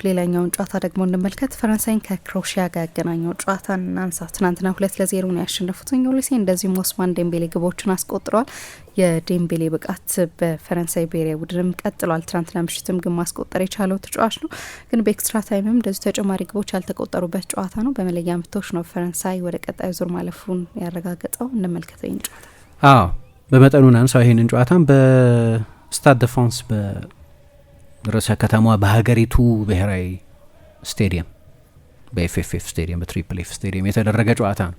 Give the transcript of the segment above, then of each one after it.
ሌላኛውን ጨዋታ ደግሞ እንመልከት። ፈረንሳይን ከክሮኤሺያ ጋር ያገናኘው ጨዋታ እናንሳ። ትናንትና 2-0 ነው ያሸነፉት ኦሊሴ። እንደዚሁም ኦስማን ዴምቤሌ ግቦችን አስቆጥረዋል። የዴምቤሌ ብቃት በፈረንሳይ ብሔራዊ ቡድንም ቀጥሏል። ትናንትና ምሽትም ግን ማስቆጠር የቻለው ተጫዋች ነው። ግን በኤክስትራ ታይምም እንደዚሁ ተጨማሪ ግቦች ያልተቆጠሩበት ጨዋታ ነው። በመለያ ምቶች ነው ፈረንሳይ ወደ ቀጣዩ ዙር ማለፉን ያረጋገጠው። እንመልከተው ይህን ጨዋታ። በመጠኑ ናንሳው ይህንን ጨዋታም በስታድ ደ ፍራንስ ርዕሰ ከተማዋ በሀገሪቱ ብሔራዊ ስቴዲየም በኤፍኤፍኤፍ ስቴዲየም በትሪፕል ኤፍ ስቴዲየም የተደረገ ጨዋታ ነው።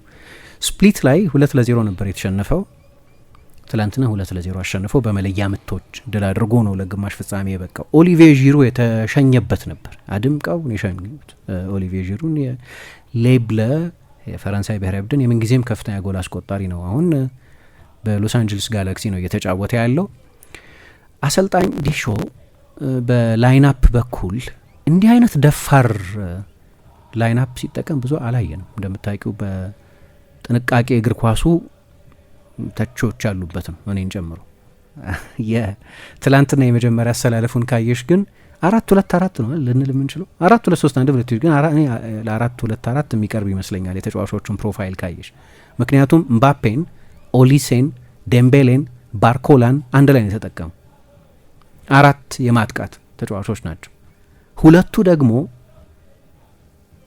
ስፕሊት ላይ 2-0 ነበር የተሸነፈው። ትላንትና 2-0 አሸንፈው በመለያ ምቶች ድል አድርጎ ነው ለግማሽ ፍጻሜ የበቃው። ኦሊቪዬ ዢሩ የተሸኘበት ነበር። አድምቀው የሸኙት ኦሊቪዬ ዢሩን የሌብለ የፈረንሳይ ብሔራዊ ቡድን የምንጊዜም ከፍተኛ ጎል አስቆጣሪ ነው። አሁን በሎስ አንጀለስ ጋላክሲ ነው እየተጫወተ ያለው። አሰልጣኝ ዲሾ በላይናፕ በኩል እንዲህ አይነት ደፋር ላይናፕ ሲጠቀም ብዙ አላየንም። እንደምታውቂው በጥንቃቄ እግር ኳሱ ተቾች ያሉበት ነው እኔን ጨምሮ። የትላንትና የመጀመሪያ አሰላለፉን ካየሽ ግን 4-2-4 ነው ልንል የምንችለው። 4-2-3-1 ብለሽ ግን ለ4-2-4 የሚቀርብ ይመስለኛል የተጫዋቾቹን ፕሮፋይል ካየሽ። ምክንያቱም ምባፔን፣ ኦሊሴን፣ ዴምቤሌን፣ ባርኮላን አንድ ላይ ነው የተጠቀሙ። 4 የማጥቃት ተጫዋቾች ናቸው። ሁለቱ ደግሞ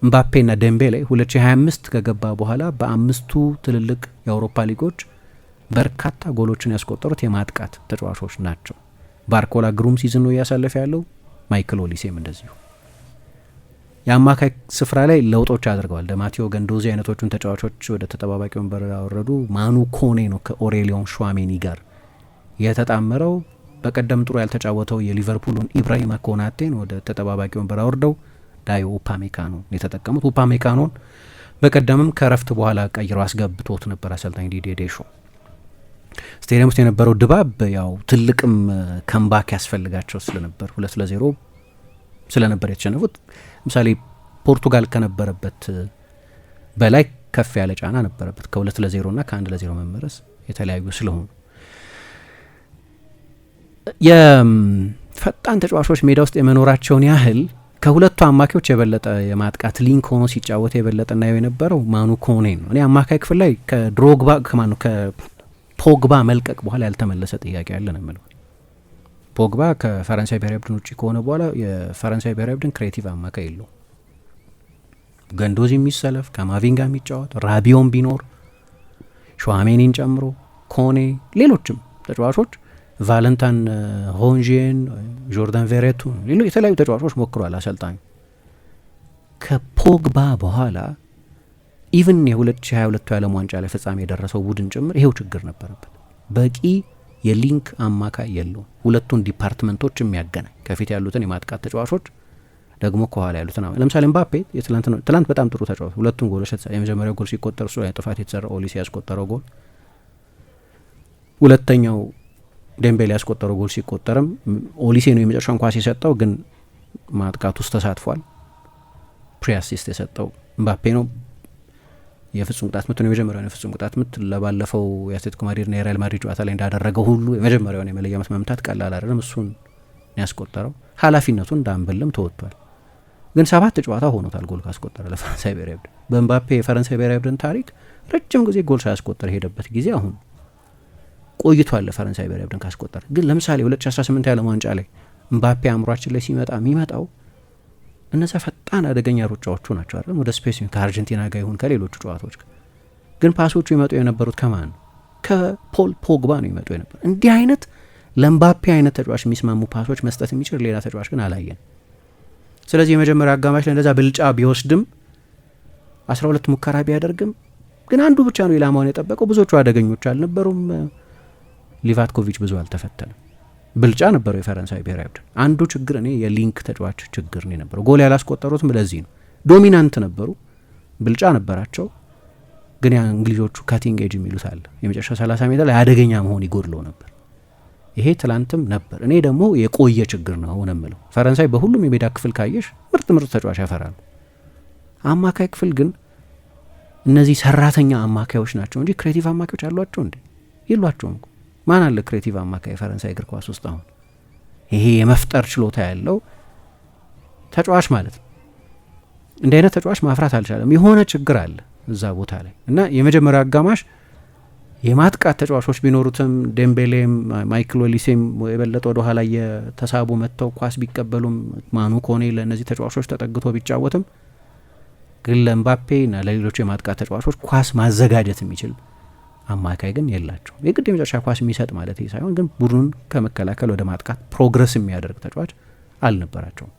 ምባፔና ዴምቤሌ 2025 ከገባ በኋላ በአምስቱ ትልልቅ የአውሮፓ ሊጎች በርካታ ጎሎችን ያስቆጠሩት የማጥቃት ተጫዋቾች ናቸው። ባርኮላ ግሩም ሲዝን ነው እያሳለፈ ያለው። ማይክል ኦሊሴም እንደዚሁ። የአማካይ ስፍራ ላይ ለውጦች አድርገዋል። ማቴዎ ገንዶዚ አይነቶቹን ተጫዋቾች ወደ ተጠባባቂ ወንበር ያወረዱ። ማኑ ኮኔ ነው ከኦሬሊዮን ሹዋሜኒ ጋር የተጣመረው። በቀደም ጥሩ ያልተጫወተው የሊቨርፑሉን ኢብራሂማ ኮናቴን ወደ ተጠባባቂ ወንበር አወርደው ዳዮ ኡፓሜካኖ የተጠቀሙት። ኡፓሜካኖን በቀደምም ከረፍት በኋላ ቀይረው አስገብቶት ነበር አሰልጣኝ ዲዲዬ ዴሾ። ስቴዲየም ውስጥ የነበረው ድባብ ያው ትልቅም ከምባክ ያስፈልጋቸው ስለነበር 2-0 ስለነበር የተሸነፉት። ምሳሌ ፖርቱጋል ከነበረበት በላይ ከፍ ያለ ጫና ነበረበት። ከ2-0 እና ከ1-0 መመረስ የተለያዩ ስለሆኑ የፈጣን ተጫዋቾች ሜዳ ውስጥ የመኖራቸውን ያህል ከሁለቱ አማካዮች የበለጠ የማጥቃት ሊንክ ሆኖ ሲጫወት የበለጠ እናየው የነበረው ማኑ ኮኔ ነው። እኔ አማካይ ክፍል ላይ ከድሮግባ ከፖግባ መልቀቅ በኋላ ያልተመለሰ ጥያቄ ያለ ነው የምለው። ፖግባ ከፈረንሳይ ብሔራዊ ቡድን ውጭ ከሆነ በኋላ የፈረንሳይ ብሔራዊ ቡድን ክሬቲቭ አማካይ የለው። ገንዶዚ የሚሰለፍ ከማቪንጋ የሚጫወት ራቢዮን ቢኖር ሹዋሜኒን ጨምሮ ኮኔ፣ ሌሎችም ተጫዋቾች ቫለንታን ሆንጄን፣ ጆርዳን ቬሬቱ፣ የተለያዩ ተጫዋቾች ሞክሯል አሰልጣኙ። ከፖግባ በኋላ ኢቭን የ2022 የዓለም ዋንጫ ላይ ፍጻሜ የደረሰው ቡድን ጭምር ይሄው ችግር ነበረበት። በቂ የሊንክ አማካይ የለውም። ሁለቱን ዲፓርትመንቶች የሚያገናኝ ከፊት ያሉትን የማጥቃት ተጫዋቾች ደግሞ ከኋላ ያሉትን። ለምሳሌ ምባፔ ትላንት በጣም ጥሩ ተጫዋች፣ ሁለቱም ጎሎች የመጀመሪያው ጎል ሲቆጠር እሱ ጥፋት የተሰራ ኦሊሴ ያስቆጠረው ጎል፣ ሁለተኛው ዴምቤሌ ያስቆጠረው ጎል ሲቆጠርም ኦሊሴ ነው የመጨረሻውን ኳስ የሰጠው፣ ግን ማጥቃት ውስጥ ተሳትፏል። ፕሪያሲስት የሰጠው ምባፔ ነው። የፍጹም ቅጣት ምት ነው የመጀመሪያውን የፍጹም ቅጣት ምት ለባለፈው የአትሌቲኮ ማድሪድና የሪያል ማድሪድ ጨዋታ ላይ እንዳደረገው ሁሉ የመጀመሪያውን የመለያ ምት መምታት ቀላል አይደለም። እሱን ያስቆጠረው ኃላፊነቱን እንዳንበልም ተወጥቷል። ግን 7 ጨዋታ ሆኖታል ጎል ካስቆጠረ ለፈረንሳይ ብሔራዊ ቡድን። በምባፔ የፈረንሳይ ብሔራዊ ቡድን ታሪክ ረጅም ጊዜ ጎል ሳያስቆጠር የሄደበት ጊዜ አሁን ቆይቷል። ለፈረንሳይ ብሔራዊ ቡድን ካስቆጠረ ግን ለምሳሌ 2018 የዓለም ዋንጫ ላይ ምባፔ አእምሯችን ላይ የሚመጣው እነዚያ ፈጣን አደገኛ ሩጫዎቹ ናቸው አይደል? ወደ ስፔስ ከአርጀንቲና ጋር ይሁን ከሌሎቹ ጨዋታዎች ግን ፓሶቹ ይመጡ የነበሩት ከማን ነው? ከፖል ፖግባ ነው ይመጡ የነበሩ። እንዲህ አይነት ለምባፔ አይነት ተጫዋች የሚስማሙ ፓሶች መስጠት የሚችል ሌላ ተጫዋች ግን አላየን። ስለዚህ የመጀመሪያ አጋማሽ ላይ እንደዛ ብልጫ ቢወስድም 12 ሙከራ ቢያደርግም ግን አንዱ ብቻ ነው ኢላማውን የጠበቀው። ብዙዎቹ አደገኞች አልነበሩም። ሊቫትኮቪች ብዙ አልተፈተነም። ብልጫ ነበረው የፈረንሳይ ብሔራዊ ቡድን። አንዱ ችግር እኔ የሊንክ ተጫዋች ችግር ነው የነበረው። ጎል ያላስቆጠሩትም ለዚህ ነው። ዶሚናንት ነበሩ፣ ብልጫ ነበራቸው። ግን ያ እንግሊዞቹ ካቲንግ ኤጅ የሚሉት አለ። የመጨረሻ 30 ሜትር ላይ አደገኛ መሆን ይጎድለው ነበር። ይሄ ትላንትም ነበር። እኔ ደግሞ የቆየ ችግር ነው ሆነ የምለው። ፈረንሳይ በሁሉም የሜዳ ክፍል ካየሽ ምርጥ ተጫዋች ያፈራሉ። አማካይ ክፍል ግን እነዚህ ሰራተኛ አማካዮች ናቸው እንጂ ክሬቲቭ አማካዮች አሏቸው እንዴ? የሏቸውም። ማን አለ ክሬቲቭ አማካይ ፈረንሳይ እግር ኳስ ውስጥ? አሁን ይሄ የመፍጠር ችሎታ ያለው ተጫዋች ማለት ነው። እንዲህ አይነት ተጫዋች ማፍራት አልቻለም። የሆነ ችግር አለ እዛ ቦታ ላይ እና የመጀመሪያው አጋማሽ የማጥቃት ተጫዋቾች ቢኖሩትም ዴምቤሌም ማይክል ኦሊሴም የበለጠ ወደ ኋላ የተሳቡ መጥተው ኳስ ቢቀበሉም ማኑ ኮኔ ለእነዚህ ተጫዋቾች ተጠግቶ ቢጫወትም ግን ለምባፔ እና ለሌሎች የማጥቃት ተጫዋቾች ኳስ ማዘጋጀት የሚችል አማካይ ግን የላቸው። የግድ የመጨረሻ ኳስ የሚሰጥ ማለት ሳይሆን ግን ቡድኑን ከመከላከል ወደ ማጥቃት ፕሮግረስ የሚያደርግ ተጫዋች አልነበራቸውም።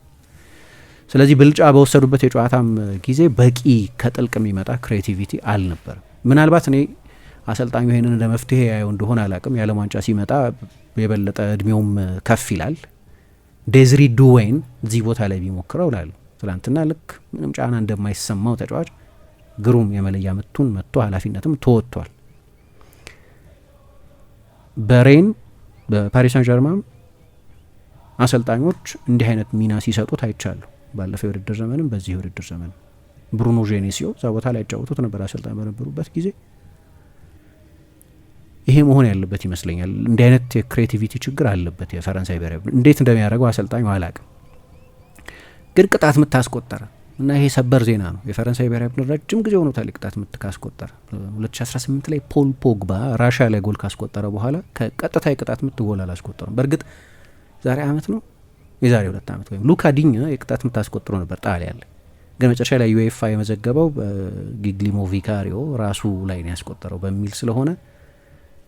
ስለዚህ ብልጫ በወሰዱበት የጨዋታም ጊዜ በቂ ከጥልቅ የሚመጣ ክሬቲቪቲ አልነበርም። ምናልባት እኔ አሰልጣኙ ይሄንን እንደ መፍትሄ ያየው እንደሆነ አላቅም። የዓለም ዋንጫ ሲመጣ የበለጠ እድሜውም ከፍ ይላል። ዴዝሪ ዱዌይን እዚህ ቦታ ላይ ቢሞክረው ላሉ ትላንትና ልክ ምንም ጫና እንደማይሰማው ተጫዋች ግሩም የመለያ ምቱን መጥቶ ኃላፊነትም ተወጥቷል። በሬን በፓሪስ ሳን ጀርማን አሰልጣኞች እንዲህ አይነት ሚና ሲሰጡት አይቻለሁ። ባለፈው የውድድር ዘመንም በዚህ የውድድር ዘመን ብሩኖ ጄኔሲዮ እዛ ቦታ ላይ ያጫወቱት ነበር አሰልጣኝ በነበሩበት ጊዜ። ይሄ መሆን ያለበት ይመስለኛል። እንዲህ አይነት የክሬቲቪቲ ችግር አለበት የፈረንሳይ ብሔራዊ ቡድን። እንዴት እንደሚያደርገው አሰልጣኙ አላቅም፣ ግን ቅጣት ምት አስቆጠረ እና ይሄ ሰበር ዜና ነው። የፈረንሳይ ብሔራዊ ቡድን ረጅም ጊዜ ሆኖታል ቅጣት ምት ካስቆጠረ። 2018 ላይ ፖል ፖግባ ራሻ ላይ ጎል ካስቆጠረ በኋላ ከቀጥታ የቅጣት ምት ጎል አላስቆጠረም። በእርግጥ ዛሬ አመት ነው የዛሬ 2 ዓመት ወይም ሉካ ዲኛ የቅጣት ምት አስቆጥሮ ነበር ጣሊያን ላይ፣ ግን መጨረሻ ላይ ዩኤፋ የመዘገበው ጊግሊሞ ቪካሪዮ ራሱ ላይ ነው ያስቆጠረው በሚል ስለሆነ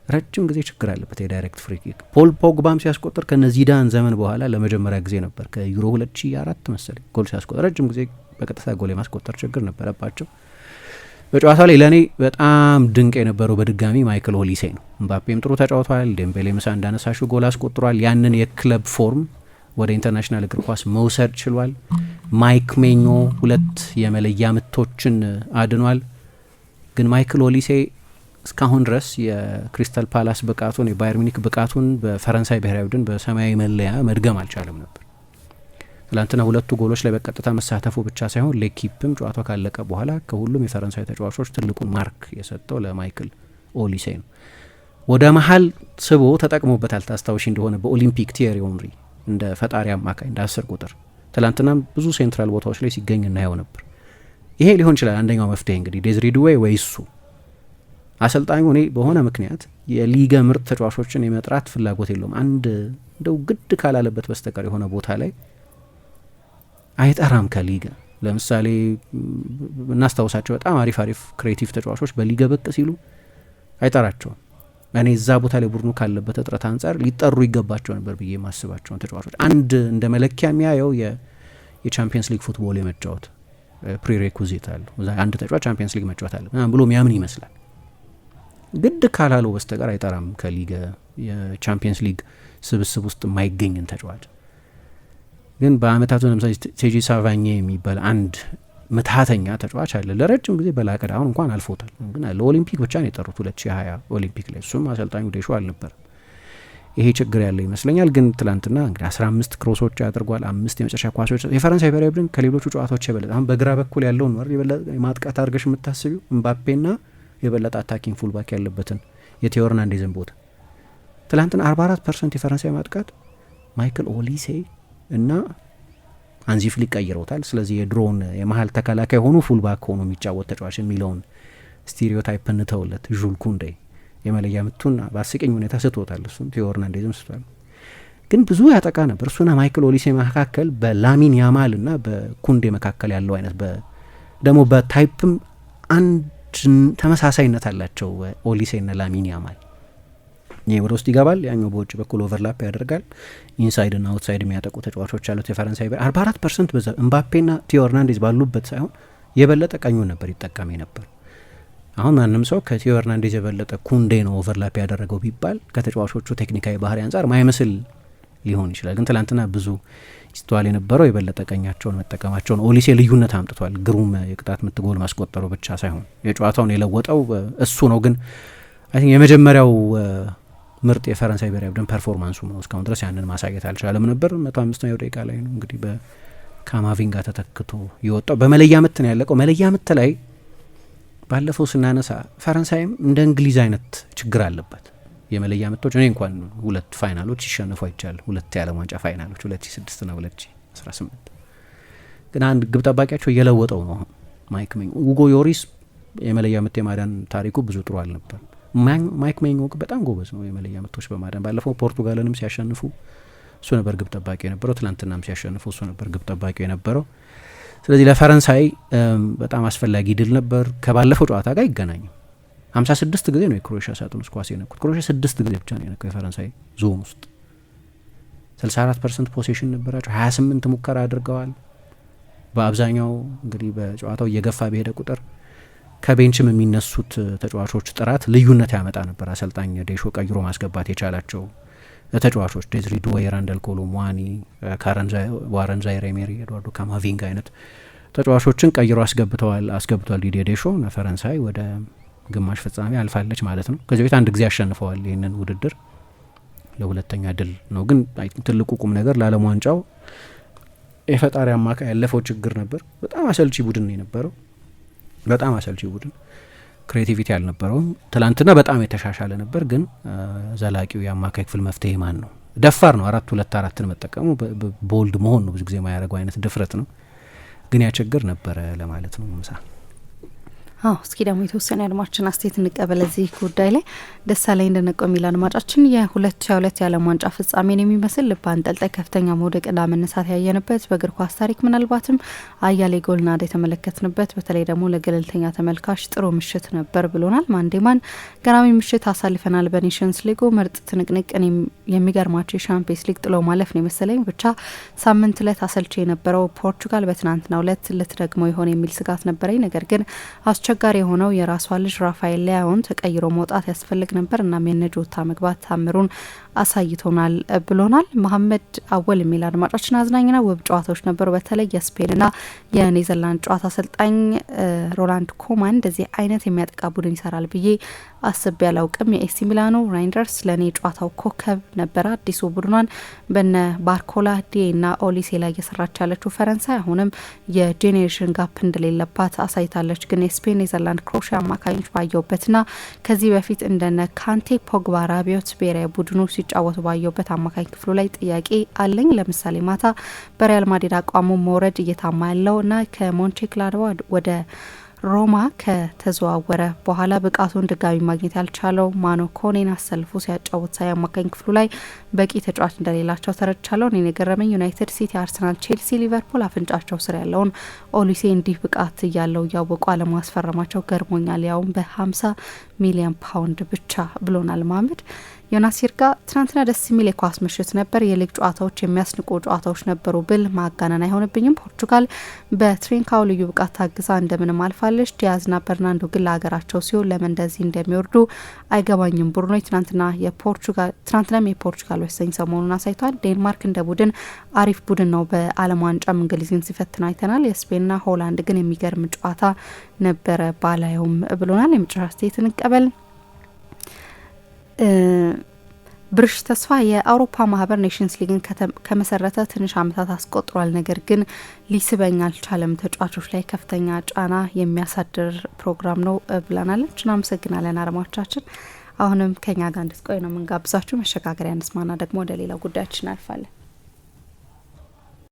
ረጅም ጊዜ ችግር አለበት የዳይሬክት ፍሪ ኪክ። ፖል ፖግባም ሲያስቆጥር ከነዚዳን ዘመን በኋላ ለመጀመሪያ ጊዜ ነበር ከዩሮ 2004 መሰለኝ ጎል ሲያስቆጥር። ረጅም ጊዜ በቀጥታ ጎል የማስቆጠር ችግር ነበረባቸው። በጨዋታው ላይ ለእኔ በጣም ድንቅ የነበረው በድጋሚ ማይክል ኦሊሴ ነው። ምባፔም ጥሩ ተጫውቷል። ዴምቤሌ ምሳ እንዳነሳሹ ጎል አስቆጥሯል። ያንን የክለብ ፎርም ወደ ኢንተርናሽናል እግር ኳስ መውሰድ ችሏል። ማይክ ሜኞ 2 የመለያ ምቶችን አድኗል። ግን ማይክል ኦሊሴ እስካሁን ድረስ የክሪስታል ፓላስ ብቃቱን የባየር ሚኒክ ብቃቱን በፈረንሳይ ብሔራዊ ቡድን በሰማያዊ መለያ መድገም አልቻለም ነበር። ትላንትና 2 ጎሎች ላይ በቀጥታ መሳተፉ ብቻ ሳይሆን ሌኪፕም ጨዋታው ካለቀ በኋላ ከሁሉም የፈረንሳይ ተጫዋቾች ትልቁን ማርክ የሰጠው ለማይክል ኦሊሴ ነው። ወደ መሀል ስቦ ተጠቅሞበታል። ታስታውሺ እንደሆነ በኦሊምፒክ ቲየሪ ኦንሪ እንደ ፈጣሪ አማካይ እንደ 10 ቁጥር ትላንትናም ብዙ ሴንትራል ቦታዎች ላይ ሲገኝ እናየው ነበር። ይሄ ሊሆን ይችላል አንደኛው መፍትሄ እንግዲህ ዴዝሪ ዱዌይ ወይ እሱ አሰልጣኙ እኔ በሆነ ምክንያት የሊጋ ምርጥ ተጫዋቾችን የመጥራት ፍላጎት የለውም። አንድ እንደው ግድ ካላለበት በስተቀር የሆነ ቦታ ላይ አይጠራም ከሊጋ። ለምሳሌ እናስታውሳቸው በጣም አሪፍ ክሬቲቭ ተጫዋቾች በሊጋ ብቅ ሲሉ አይጠራቸውም። እኔ እዛ ቦታ ላይ ቡድኑ ካለበት እጥረት አንጻር ሊጠሩ ይገባቸው ነበር ብዬ የማስባቸውን ተጫዋቾች አንድ እንደ መለኪያ የሚያየው የቻምፒየንስ ሊግ ፉትቦል የመጫወት ፕሪሬኩዚት አሉ። አንድ ተጫዋች ቻምፒየንስ ሊግ መጫወት አለ ብሎ የሚያምን ይመስላል። ግድ ካላለው በስተቀር አይጠራም ከሊግ የቻምፒየንስ ሊግ ስብስብ ውስጥ የማይገኝን ተጫዋች። ግን በአመታቱ ለምሳሌ ቴጂ ሳቫኜ የሚባል አንድ ምትሃተኛ ተጫዋች አለ ለረጅም ጊዜ በላቀ አሁን እንኳን አልፎታል። ግን ለኦሊምፒክ ብቻ ነው የጠሩት 2020 ኦሊምፒክ ላይ እሱም አሰልጣኙ ዴሾ አልነበረም። ይሄ ችግር ያለ ይመስለኛል። ግን ትላንትና እንግዲህ 15 ክሮሶች አድርጓል፣ 5 የመጨረሻ ኳሶች። የፈረንሳይ ብሔራዊ ቡድን ከሌሎቹ ጨዋታዎች የበለጠ አሁን በግራ በኩል ያለውን ወር የበለጠ ማጥቃት አድርገሽ የምታስቢው ምባፔና የበለጠ አታኪንግ ፉልባክ ያለበትን የቴዎ ሄርናንዴዝን ቦታ ትላንትና 44% የፈረንሳይ ማጥቃት ማይክል ኦሊሴ እና አንዚ ፍሊክ ቀይረውታል። ስለዚህ የድሮውን የመሀል ተከላካይ ሆኖ ፉልባክ ሆኖ የሚጫወት ተጫዋች የሚለውን ስቴሪዮታይፕ እንተውለት። ዡል ኩንዴ የመለያ ምቱን በአስቂኝ ሁኔታ ስቶታል። እሱም ቴዎ ሄርናንዴዝም ስቷል። ግን ብዙ ያጠቃ ነበር። እሱና ማይክል ኦሊሴ መካከል በላሚን ያማል እና በኩንዴ መካከል ያለው አይነት ደግሞ በታይፕም አንድ ተመሳሳይነት አላቸው። ኦሊሴ እና ላሚን ያማል ይህ ወደ ውስጥ ይገባል፣ ያኛው በውጭ በኩል ኦቨርላፕ ያደርጋል። ኢንሳይድ ና አውትሳይድ የሚያጠቁ ተጫዋቾች ያሉት የፈረንሳይ 44% በዛ ምባፔና ቴዎ ሄርናንዴዝ ባሉበት ሳይሆን የበለጠ ቀኙን ነበር ይጠቀም ነበር። አሁን ማንም ሰው ከቴዎ ሄርናንዴዝ የበለጠ ኩንዴ ነው ኦቨርላፕ ያደረገው ቢባል ከተጫዋቾቹ ቴክኒካዊ ባህሪ አንጻር ማይመስል ሊሆን ይችላል። ግን ትላንትና ብዙ ይስተዋል የነበረው የበለጠ ቀኛቸውን መጠቀማቸውን። ኦሊሴ ልዩነት አምጥቷል። ግሩም የቅጣት ምት ጎል ማስቆጠሩ ብቻ ሳይሆን የጨዋታውን የለወጠው እሱ ነው። ግን አይ ቲንክ የመጀመሪያው ምርጥ የፈረንሳይ ብሔራዊ ቡድን ፐርፎርማንሱ ነው። እስካሁን ድረስ ያንን ማሳየት አልቻለም ነበር። 105ኛው ደቂቃ ላይ ነው እንግዲህ በካማቪንጋ ተተክቶ የወጣው። በመለያ ምት ነው ያለቀው። መለያ ምት ላይ ባለፈው ስናነሳ ፈረንሳይም እንደ እንግሊዝ አይነት ችግር አለበት የመለያ ምቶች። እኔ እንኳን 2 ፋይናሎች ይሸነፉ አይቻለሁ። 2 የዓለም ዋንጫ ፋይናሎች 2006 ና 2018 ግን አንድ ግብ ጠባቂያቸው እየለወጠው ነው ማይክ ሜኞ። ውጎ ዮሪስ የመለያ ምት የማዳን ታሪኩ ብዙ ጥሩ አልነበር። ማይክ ሜኞ በጣም ጎበዝ ነው የመለያ ምቶች በማዳን። ባለፈው ፖርቱጋልንም ሲያሸንፉ እሱ ነበር ግብ ጠባቂ የነበረው፣ ትላንትናም ሲያሸንፉ እሱ ነበር ግብ ጠባቂ የነበረው። ስለዚህ ለፈረንሳይ በጣም አስፈላጊ ድል ነበር። ከባለፈው ጨዋታ ጋር ይገናኙ 56 ጊዜ ነው የክሮኤሽያ ሳጥን ውስጥ ኳስ የነኩት። ክሮኤሽያ 6 ጊዜ ብቻ ነው የነካው የፈረንሳይ ዞን ውስጥ። 64% ፖሴሽን ነበራቸው። 28 ሙከራ አድርገዋል። በአብዛኛው እንግዲህ በጨዋታው እየገፋ በሄደ ቁጥር ከቤንችም የሚነሱት ተጫዋቾች ጥራት ልዩነት ያመጣ ነበር። አሰልጣኝ ዴሾ ቀይሮ ማስገባት የቻላቸው ተጫዋቾች ዴዝሪ ዱዌ፣ ራንደል ኮሎ ሙዋኒ፣ ዋረን ዛይሬ ኤሜሪ፣ ኤድዋርዶ ካማቪንጋ አይነት ተጫዋቾችን ቀይሮ አስገብቷል ዲዲዬ ዴሾ። ፈረንሳይ ወደ ግማሽ ፍጻሜ አልፋለች ማለት ነው። ከዚህ ቤት አንድ ጊዜ አሸንፈዋል ይህንን ውድድር፣ ለሁለተኛ ድል ነው። ግን ትልቁ ቁም ነገር ለዓለም ዋንጫው የፈጣሪ አማካይ ያለፈው ችግር ነበር። በጣም አሰልቺ ቡድን ነው የነበረው። በጣም አሰልቺ ቡድን፣ ክሬቲቪቲ አልነበረውም። ትላንትና በጣም የተሻሻለ ነበር። ግን ዘላቂው የአማካይ ክፍል መፍትሄ ማን ነው? ደፋር ነው 4-2-4ን መጠቀሙ። ቦልድ መሆን ነው ብዙ ጊዜ የማያደርገው አይነት ድፍረት ነው። ግን ያ ችግር ነበረ ለማለት ነው። ምሳ እስኪ ደግሞ የተወሰነ አድማጭን አስተያየት እንቀበል እዚህ ጉዳይ ላይ። ደሳለኝ እንደነቀው የሚል አድማጫችን የ2022 የዓለም ዋንጫ ፍጻሜን የሚመስል ልብ አንጠልጣይ ከፍተኛ መውደቅና መነሳት ያየንበት በእግር ኳስ ታሪክ ምናልባትም አያሌ ጎል ናዳ የተመለከትንበት በተለይ ደግሞ ለገለልተኛ ተመልካች ጥሩ ምሽት ነበር ብሎናል። ማንዴማን ገራሚ ምሽት አሳልፈናል። በኔሽንስ ሊጉ ምርጥ ትንቅንቅን የሚገርማቸው የሻምፒየንስ ሊግ ጥሎ ማለፍ ነው የመሰለኝ። ብቻ ሳምንት ዕለት አሰልቺ የነበረው ፖርቹጋል በትናንትናው ዕለት ልትደግመው ይሆን የሚል ስጋት ነበረኝ። ነገር ግን አስቸጋሪ የሆነው የራሷ ልጅ ራፋኤል ሊያውን ተቀይሮ መውጣት ያስፈልግ ነበር። እናም የነጆታ መግባት ታምሩን አሳይቶናል ብሎናል። መሐመድ አወል የሚል አድማጫችን አዝናኝና ውብ ጨዋታዎች ነበሩ። በተለይ የስፔንና የኔዘርላንድ ጨዋታ አሰልጣኝ ሮላንድ ኮማን እንደዚህ አይነት የሚያጠቃ ቡድን ይሰራል ብዬ አስቤ አላውቅም። የኤሲ ሚላኑ ራይንደርስ ለእኔ ጨዋታው ኮከብ ነበረ። አዲሱ ቡድኗን በነ ባርኮላ ዲና ኦሊሴ ላይ እየሰራች ያለችው ፈረንሳይ አሁንም የጄኔሬሽን ጋፕ እንደሌለባት አሳይታለች። ግን የስፔን ኔዘርላንድ ክሮኤሽያ አማካኞች ባየውበትና ከዚህ በፊት እንደነ ካንቴ ፖግባ ራቢዮት ብሔራዊ ቡድኑ ሲጫወቱ ባየውበት አማካኝ ክፍሉ ላይ ጥያቄ አለኝ። ለምሳሌ ማታ በሪያል ማድሪድ አቋሙ መውረድ እየታማ ያለው እና ከሞንቼክላድባ ወደ ሮማ ከተዘዋወረ በኋላ ብቃቱን ድጋሚ ማግኘት ያልቻለው ማኖ ኮኔን አሰልፎ ሲያጫውት ሳይ አማካኝ ክፍሉ ላይ በቂ ተጫዋች እንደሌላቸው ተረድቻለሁ። እኔ የገረመኝ ዩናይትድ፣ ሲቲ፣ አርሰናል፣ ቼልሲ፣ ሊቨርፑል አፍንጫቸው ስር ያለውን ኦሊሴ እንዲህ ብቃት እያለው እያወቁ አለማስፈረማቸው ገርሞኛል፣ ያውም በ50 ሚሊዮን ፓውንድ ብቻ ብሎናል ማመድ። ዮናሲር ጋር ትናንትና ደስ የሚል የኳስ ምሽት ነበር። የሊግ ጨዋታዎች የሚያስንቁ ጨዋታዎች ነበሩ ብል ማጋነን አይሆንብኝም። ፖርቹጋል በትሪንካው ልዩ ብቃት ታግዛ እንደምንም አልፋለች። ዲያዝና በርናንዶ ግን ለሀገራቸው ሲሆን ለምን እንደዚህ እንደሚወርዱ አይገባኝም። ቡድኖች ትናንትናም የፖርቹጋል ወሳኝ ሰሞኑን አሳይቷል። ዴንማርክ እንደ ቡድን አሪፍ ቡድን ነው። በዓለም ዋንጫም እንግሊዝን ሲፈትን አይተናል። የስፔንና ሆላንድ ግን የሚገርም ጨዋታ ነበረ ባላየውም ብሎናል። የመጨረሻ አስተያየት እንቀበል። ብርሽ ተስፋ የአውሮፓ ማህበር ኔሽንስ ሊግን ከመሰረተ ትንሽ አመታት አስቆጥሯል። ነገር ግን ሊስበኝ አልቻለም። ተጫዋቾች ላይ ከፍተኛ ጫና የሚያሳድር ፕሮግራም ነው ብለናለች። እናመሰግናለን አድማጮቻችን። አሁንም ከኛ ጋር እንድትቆዩ ነው የምንጋብዛችሁ። መሸጋገሪያ እንስማና ደግሞ ወደ ሌላ ጉዳያችን እናልፋለን።